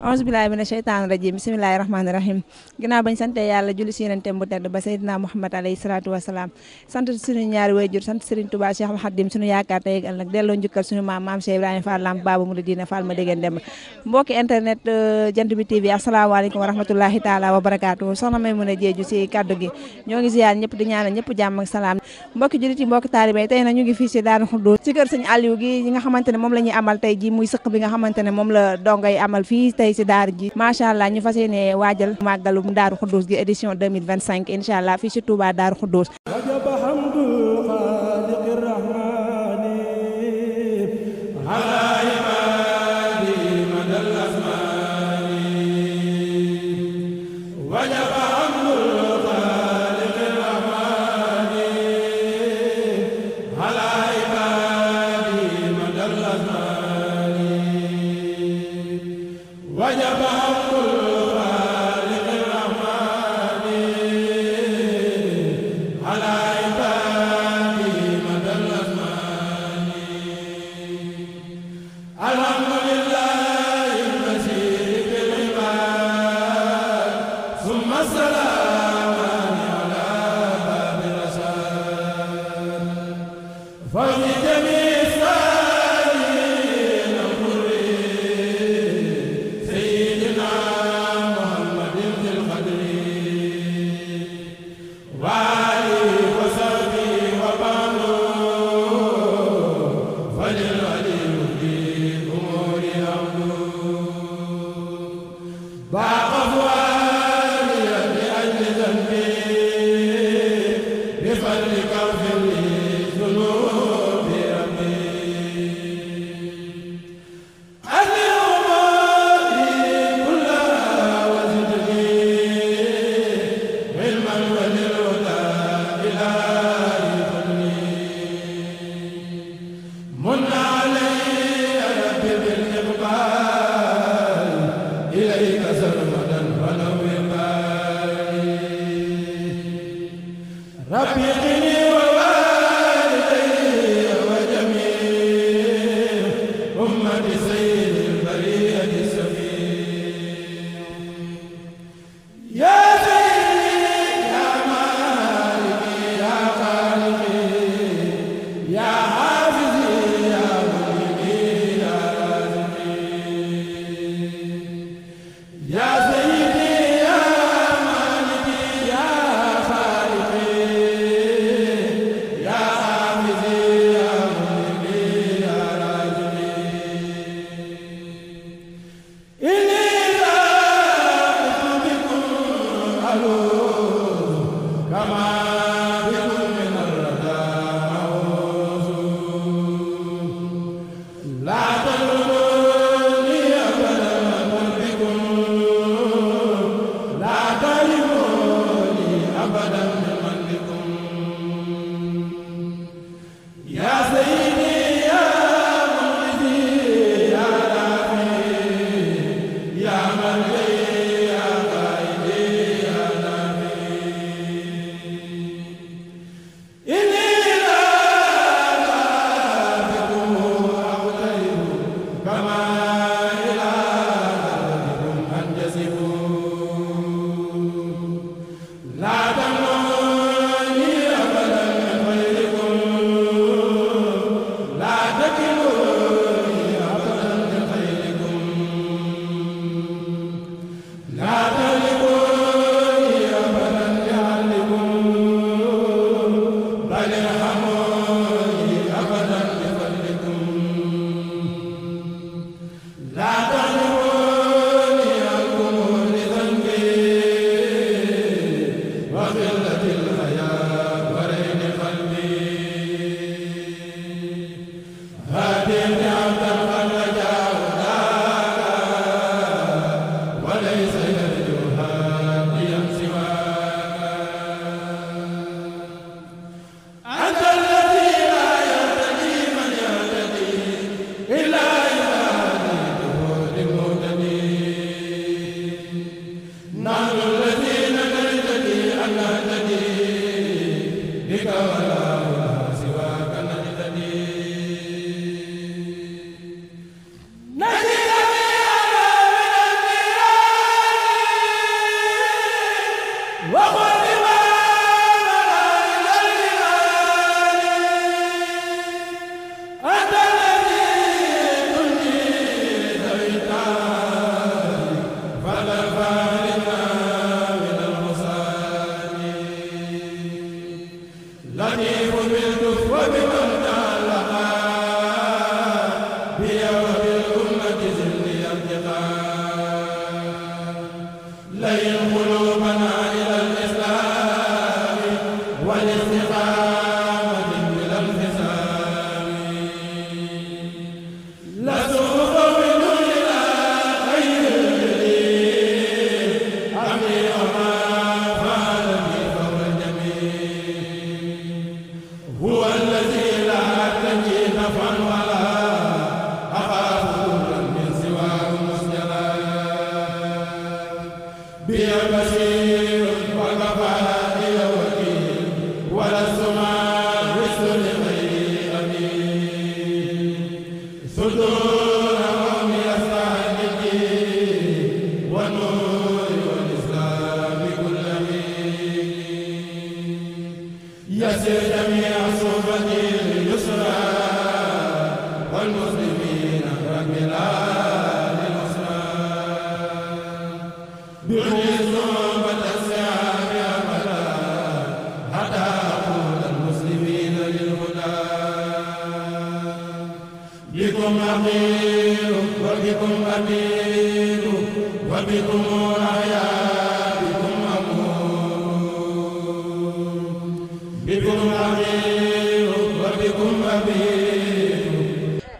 auzu billaahi mina sheytaani rajiim bismillaahi rahmaani rahiim ginnaaw bañ sante yàlla julli si yonentem bu tedd ba Seydina Muhammad alayhi salaatu wasalaam sant suñu ñaari waajur sant Serigne Touba Cheikhul Khadim suñu yaakaar tey ak ëllëg delloo njukkal suñu maam Cheikh Ibrahima Fall Lamp Baaba Mouridina Fall ma dégeen dem mbokki internet Jant Bi TV asalaamaaleykum wa rahmatullahi taala wa barakaatu soxna Maymuna Jeeju si kaddu gi ñoo ngi ziyaar ñëpp di ñaanal ñëpp jàmm ak salaam mbokki jullit yi mbokki taalibe tey na ñu ngi fii si Daaru Xudoos ci kër Sëñ Aliou gi yi nga xamante ne moom la ñuy amal tey ji muy sëq bi nga xamante ne moom la dongay amal fii tey si daara ji macha allah ñu fas yéene waajal màggalum Daaru Xudoos gi édition 2025 incha allah fii si Touba Daaru Xudoos إليك سلم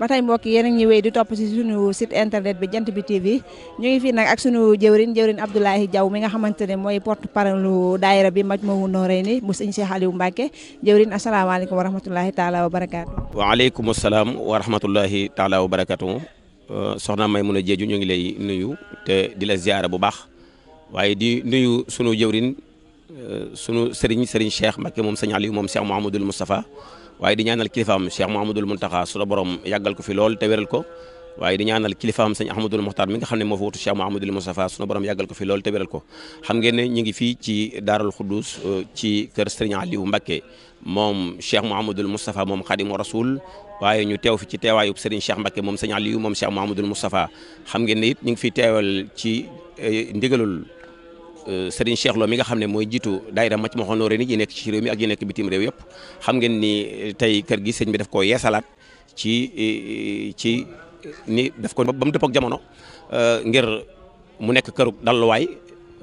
ba tey mbokk yéen a ngi wéy di topp ci suñu site internet bi Jant Bi TV ñu ngi fii nag ak suñu jëwrin Abdoulaye Diaw mi nga xamante ne mooy porte parole daayira bi Majmahun Nurayni bu sëñ Cheikh Aliou Mbacké jëwrin asalaamaaleykum wa rahmatullahi taala wa barakaatu. waaleykum salaam wa rahmatullahi taala wa barakaatu. soxna Maymuna Jeeju ñu ngi lay nuyu te di la ziyaara bu baax waaye di nuyu sunu jëwrin sunu sëriñ Cheikh Mbacké moom sëñ Aliou moom Cheikh Mouhamadoul Moustapha waaye di ñaanal kilifaam Cheikh Mouhamadoul Mountakha sunu borom yàggal ko fi lool te wéral ko waaye di ñaanal kilifaam sëñ Ahmadoul Mokhtar mi nga xam ne moo fa wutu Cheikh Mouhamadoul Moustapha sunu borom yàggal ko fi lool te wéral ko xam ngeen ne ñu ngi fii ci Daarul Xuddus ci kër Serigne Aliou Mbacké moom Cheikh Mouhamadoul Moustapha moom Khadimu Rasoul waaye ñu teew fi ci teewaayub Serigne Cheikh Mbacké moom sëñ Aliou moom Cheikh Mouhamadoul Moustapha xam ngeen ne it ñu ngi fi teewal ci ndigalul Serigne Cheikh Lo mi nga xam ne mooy jiitu daayira Majmahun Nurayni yi nekk ci réew mi ak yi nekk bitim réew yëpp xam ngeen ni tey kër gi sëñ bi daf ko yeesalaat ci ni daf ko ba mu dëppoo ak jamono ngir mu nekk këru dalluwaay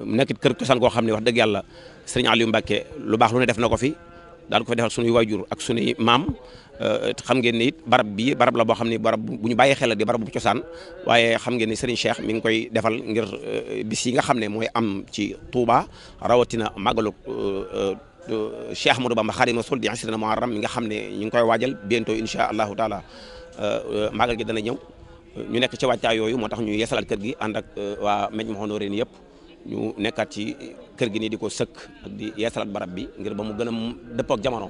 mu nekk kër cosaan goo xam ne wax dëgg yàlla Serigne Aliou Mbacké lu baax lu ne def na ko fi daal ko fa defal sunuy waajur ak sunuy maam xam ngeen ni it barab la boo xam ne barab bu ñu bàyyi xel la di barab bu cosaan waaye xam ngeen ni Serigne Cheikh mi ngi koy defal ngir bis yi nga xam ne mooy am ci Touba rawatina màggalu Cheikh Ahmadou Bamba Khadimu Rasul di asrina Muharram mi nga xam ne ñu ngi koy waajal bientôt incha allahu taala màggal gi dana ñëw ñu nekk ci wàccaay yooyu moo tax ñu yeesalaat kër gi ànd ak waa Majmahun Nurayni yëpp ñu nekkaat ci kër gi nii di ko sëkk ak di yeesalaat barab bi ngir ba mu gën a dëppoo ak jamono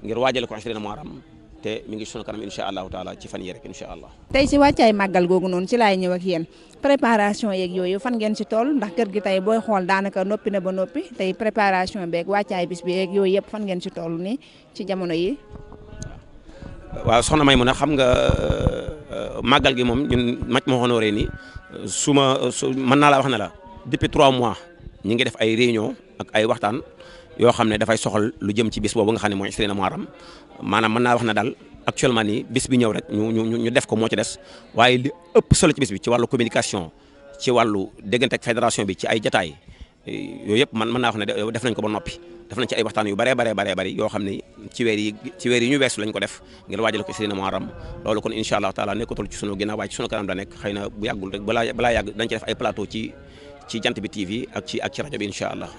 ngir waajale ko asrina Muharram te mi ngi sunu kanam incha allahu taala ci fan yi rek incha allah. tey si wàccaay màggal googu noonu ci laay ñëw ak yéen préparation yeeg yooyu fan ngeen si toll ndax kër gi tey booy xool daanaka noppi na ba noppi tey préparation beeg wàccaay bis bi yeeg yooyu yëpp fan ngeen si toll nii ci jamono yi. waaw soxna Maymuna xam nga màggal gi moom ñun Majmahun Nurayni mën naa la wax ne la depuis 3 mois ñi ngi def ay réunion ak ay waxtaan yoo xam ne dafay soxal lu jëm ci bis boobu nga xam ne mooy asrina Muharram maanaam mën naa wax ne daal actuellement nii bis bi ñëw rek ñu def ko moo ci des waaye li ëpp solo ci bis bi ci wàllu communication ci wàllu déggante ak fédération bi ci ay jataay yooyu yëpp mën naa wax ne def nañ ko ba noppi def nañ ci ay waxtaan yu bare yoo xam ne ci weer yi ñu weesu lañ ko def ngir waajal ko asrina Muharram loolu kon incha allah taala nekkatul ci sunu ginnaaw waaye ci sunu kanam da nekk xëy na bu yàggul rek balaa yàgg dañ ci def ay plateau ci Jant Bi TV ak ci rajo bi incha allah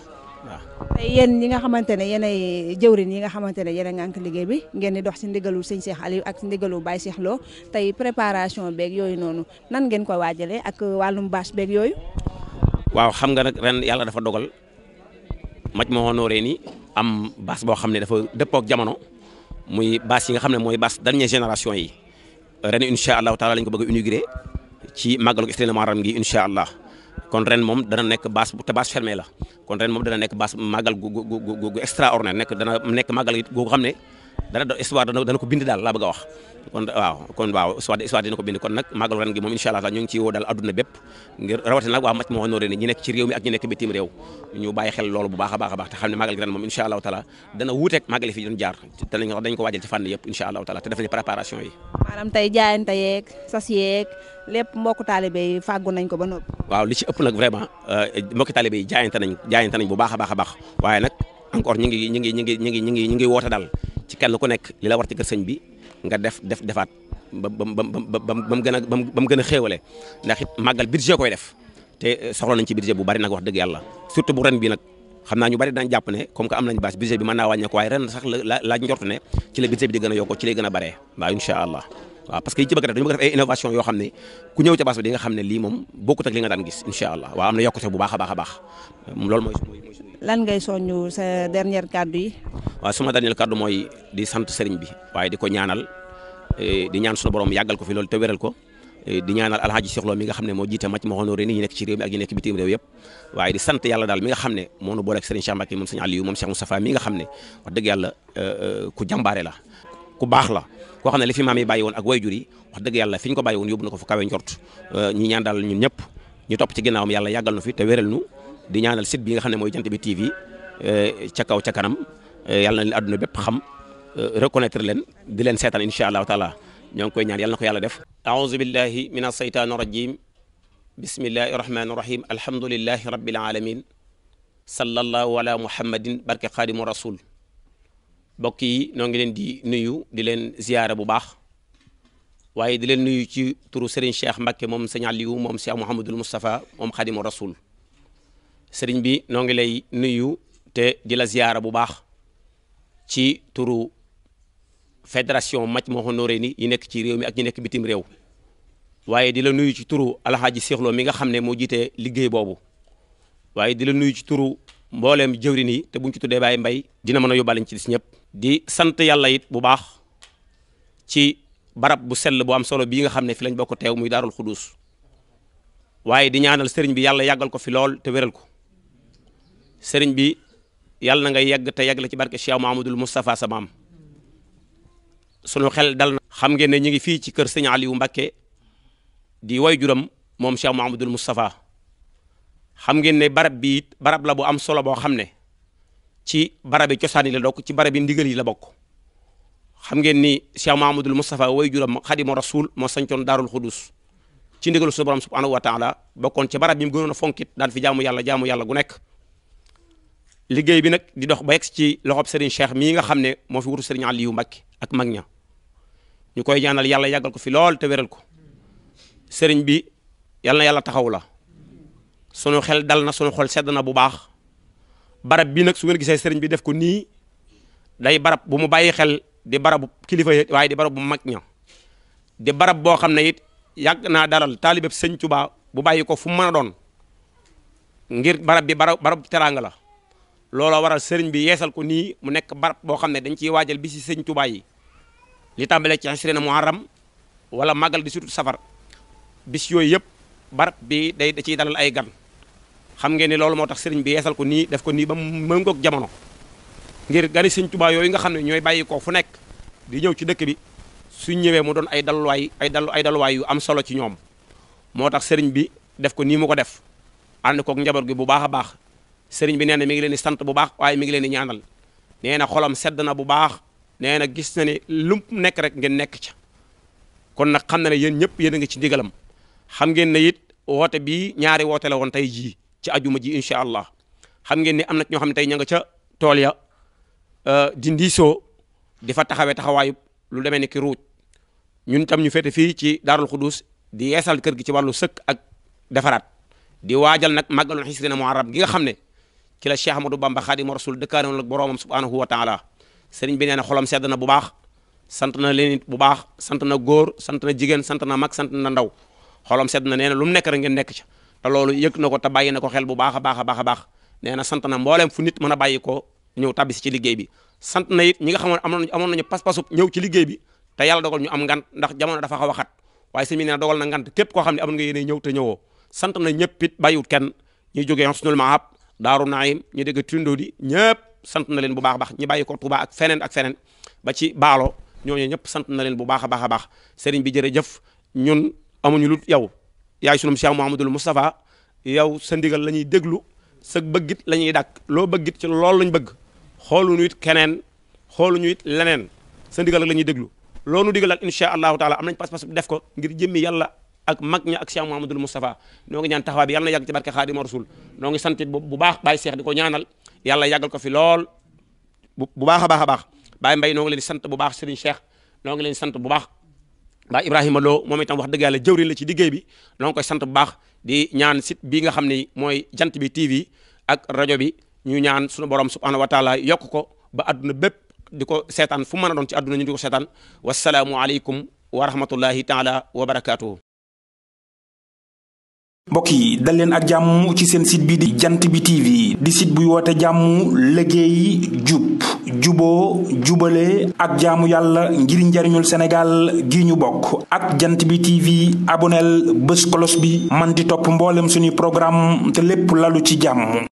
waaw. tey yéen ñi nga xamante ne yéenay jëwrin yi nga xamante ne yéen a ngànk liggéey bi ngeen di dox si ndigalu sëñ Cheikh Aliou ak ndigalu Baye Cheikh Lo tey préparation beeg yooyu noonu nan ngeen koy waajalee ak wàllum bâche beeg yooyu. waaw xam nga nag ren yàlla dafa dogal Majmahun Nurayni am bâche boo xam ne dafa dëppoo ak jamono muy bâche yi nga xam ne mooy bâche dernière génération yi ren incha allahu taala lañ ko bëgg a inauguré ci màggalu asrina Muharram gi incha allah. kon ren moom dana nekk bâche te bâche fermée la kon ren moom dana nekk bâche màggal gu extraordinaire dana nekk màggal gu xam ne histoire dana ko bind daal laa bëgg a wax kon waaw histoire dina ko bind kon nag màggal ren gi moom incha allah ñu ngi ci woo daal adduna bépp ngir rawatina nag waa Majmahun Nurayni ñi nekk ci réew mi ak ñi nekk bitim réew ñu bàyyi xel loolu bu baax a baax te xam ne màggal gi ren moom incha allahu taala dana wuuteeg màggal yi fi doon jaar te dañ ko waajal ci fànn yëpp incha allahu taala te def nañ préparation yi maanaam tey jaayante yeeg sas yeeg lépp mbokku taalibe yi fàggu nañ ko ba noppi. waaw li ci ëpp nag vraiment mbokki taalibe yi jaayante nañ bu baax a baax waaye nag encore ñu ngi woote daal ci kenn ku nekk li la war ci kër sëñ bi nga defaat ba mu gën a xéewale ndax it màggal budget koy def te soxla nañ ci budget bu bari nag wax dëgg yàlla surtout bu ren bi nag xam naa ñu bari dañ jàpp ne comme que am nañ bâche budget bi mën naa wàññeeku waaye ren sax la njortu ne ci la budget bi di gën a yokk ci lay gën a baree waaw incha allah waaw parce que yi ci bëgg def dañu bëgg def ay innovation yoo xam ne ku ñëw ca bas bi di nga xam ne lii moom bokkut ak li nga daan gis incha allah waaw am na yokkute bu baax a baax a baax loolu mooy lan ngay soññu sa dernière kàddu yi. waaw suma dernière kàddu mooy di sant sëriñ bi waaye di ko ñaanal di ñaan suñu borom yàggal ko fi loolu te wéral ko di ñaanal alhaaji Cheikh Lo mi nga xam ne moo jiite Majmahun Nurayni ñi nekk ci réew mi ak ñi nekk bitim réew yëpp waaye di sant yàlla daal mi nga xam ne moo nu booleeg sëriñ Cheikh Mbacké moom sëriñ Aliou moom Cheikh Moustapha mi nga xam ne wax dëgg yàlla ku jàmbaare la ku baax la koo xam ne li fi maam yi bàyyi woon ak wayjur yi wax dëgg yàlla fi ñu ko bàyyi woon yóbbu na ko fu kawe njort ñi ñaan daal ñun ñëpp ñu topp ci ginnaawam yàlla yàggal nu fi te wéral nu di ñaanal site bi nga xam ne mooy Jant Bi TV ca kaw ca kanam yàlla na leen àdduna bépp xam reconnaître leen di leen seetaan incha allahu taala ñoo ngi koy ñaan yàlla na ko yàlla def aouzu billahi min asheytaani rajim bismillahi rahmani rahim alhamdulillahi rabbil alamin sallallahu ala muhammadin barke xaadimu rasul mbokk yi noo ngi leen di nuyu di leen ziyaara bu baax waaye di leen nuyu ci turu Serigne Cheikh Mbacké moom Serigne Aliou moom Cheikh Mouhamadul Moustapha moom xaadimu rasul Serigne bi noo ngi lay nuyu te di la ziyaara bu baax ci turu fédération Majmahun Nurayni yi nekk ci réew mi ak ñi nekk bitim réew waaye di la nuyu ci turu alhaaji Cheikh Lo mi nga xam ne moo jiite liggéey boobu waaye di la nuyu ci turu mbooleem jëwrin yi te buñ ci tuddee Baye Mbaye dina mën a yóbbaale ci dis ñëpp di sant yàlla it bu baax ci barab bu sell bu am solo bii nga xam ne fi lañ bokk teew muy daarul xudus waaye di ñaanal sëriñ bi yàlla yàggal ko fi lool te wéral ko sëriñ bi yàlla na nga yegg te yegg la ci barke Cheikh Mahamadul Moustapha sa maam sunu xel dal na xam ngeen ne ñu ngi fii ci kër sëñ Aliou Mbacké di way juram moom Cheikh Mahamadul Moustapha xam ngeen ne barab bi it barab la bu am solo boo xam ne ci barabi cosaan yi la dokk ci barabi ndigal yi la bokk xam ngeen ni Cheikh Mahamadul Moustapha way juram Xaadimu Rasul moo sañcoon daarul xudus ci ndigalu suñu borom subhanahu wa taala bokkoon ci barab bi mu gënoon a fonkit daan fi jaamu yàlla gu nekk liggéey bi nag di dox ba yegg ci loxob Serigne Cheikh mii nga xam ne moo fi wutu Serigne Aliou Mbacké ak mag ña ñu koy ñaanal yàlla yàggal ko fi lool te wéral ko Serigne bi yàlla na yàlla taxaw la sunu xel dal na sunu xol sedd na bu baax barab bi nag su ngeen gisee Serigne bi def ko nii day barab bu mu bàyyi xel di barabu kilifa yi waaye di barab bu mag ña di barab boo xam ne it yàgg naa dalal taalibeb Sëñ Tuubaa bu bàyyi ko fu mu mën a doon ngir barab bi barab teraanga la looloo waral sëriñ bi yeesal ko nii mu nekk barab boo xam ne dañ ciy waajal bi si Sëñ Tuubaa yi li tàmbalee ci asrina muharram wala màggal di surtout safar bis yooyu yëpp barab bi da ciy dalal ay gan xam ngeen ni loolu moo tax sëriñ bi yeesal ko nii def ko nii ba mu méngoog jamono ngir gani Sëñ Tuubaa yooyu nga xam ne ñooy bàyyi ko fu nekk di ñëw ci dëkk bi suñ ñëwee mu doon ay daluwaay yu am solo ci ñoom moo tax sëriñ bi def ko nii mu ko def ànd koog njaboot gi bu baax a baax sëriñ bi nee na mi ngi leen di sant bu baax waaye mi ngi leen di ñaanal nee na xolam sedd na bu baax nee na gis na ne lu nekk rek ngeen nekk ca kon nag xam na ne yéen ñëpp yéen a ngi ci ndigalam xam ngeen ne it woote bii ñaari woote la woon tey jii ci ajuma ji incha allah xam ngeen ne am na ñoo xam ne tey ña nga ca tool ya di ndiisoo di fa taxawaayu lu demee ni ki ruuj ñun tam ñu féete fii ci daarul xudus di yeesal kër gi ci wàllu sëkk ak defaraat di waajal nag màggalul xisrina muharram gi nga xam ne ci la Cheikh Ahmadou Bamba Xaadimu Rasul dëkkaanoon ak boroomam subhanahu wa taala sëriñ bi nee na xolam sedd na bu baax sant na leen it bu baax sant na góor sant na jigéen sant na mag sant na ndaw xolam sedd na nee na lu mu nekk rek ngeen nekk ca te loolu yëg na ko te bàyyi na ko xel bu baax a baax a baax a baax nee na sant na mbooleem fu nit mën a bàyyi ko ñëw tabbisi ci liggéey bi sant na it ñi nga xamoon amoon nañu pas-pasub ñëw ci liggéey bi te yàlla dogal ñu am ngant ndax jamono dafa xaw a xat waaye sëriñ bi nee na dogal na ngant képp koo xam ne amoon nga yéene ñëw te ñëwoo sant na ñëpp it bàyyiwut kenn ñuy jógee Husnul Mahab Daaru Naim ñu dégg Tindodi ñëpp sant na leen bu baax a baax ñi bàyyi ko Touba ak feneen ba ci Baalo ñooñu ñëpp sant na leen bu baax a baax a baax sëriñ bi jërëjëf ñun amuñu lu yow yaay sunum Cheikh Mouhamadoul Moustapha yow sa ndigal la ñuy déglu sa bëggit la ñuy dàkk loo bëggit ci loolu lañ bëgg xooluñu it keneen xooluñu it leneen sa ndigal la ñuy déglu loolu digal ak incha allahu taala am nañ pas-pas def ko ngir jëmmi yàlla ak mag ña ak Cheikh Mouhamadoul Moustapha noo ngi ñaan taxawaay bi yàlla na yàgg ci barke Xaadimu Rasul noo ngi santit bu baax Baye Cheikh di ko ñaanal yàlla yàggal ko fi lool bu baax a baax a baax Baye Mbaye noo ngi leen di sant bu baax Serigne Cheikh noo ngi leen di sant bu baax Baye Ibrahima Lo moom itam wax dëgg yàlla jëwriñ la ci liggéey bi noo ngi koy sant bu baax di ñaan site bii nga xam ne mooy Jant Bi TV ak rajo bi ñu ñaan suñu borom subhanahu wa taala yokk ko ba adduna bépp di ko seetaan fu mën a doon ci adduna ñu di ko seetaan wasalaamu aleykum wa rahmatullahi taala wa barakaatuhu. mbokk yi dal leen ak jàmm ci seen site bi di jant bi TV di site buy woote jàmm liggéey jub juboo jubale ak jaamu yàlla ngir njariñul Sénégal gi ñu bokk ak jant bi TV aboneel bés kolos bi man di topp mboolem suñuy programme te lépp lalu ci jàmm.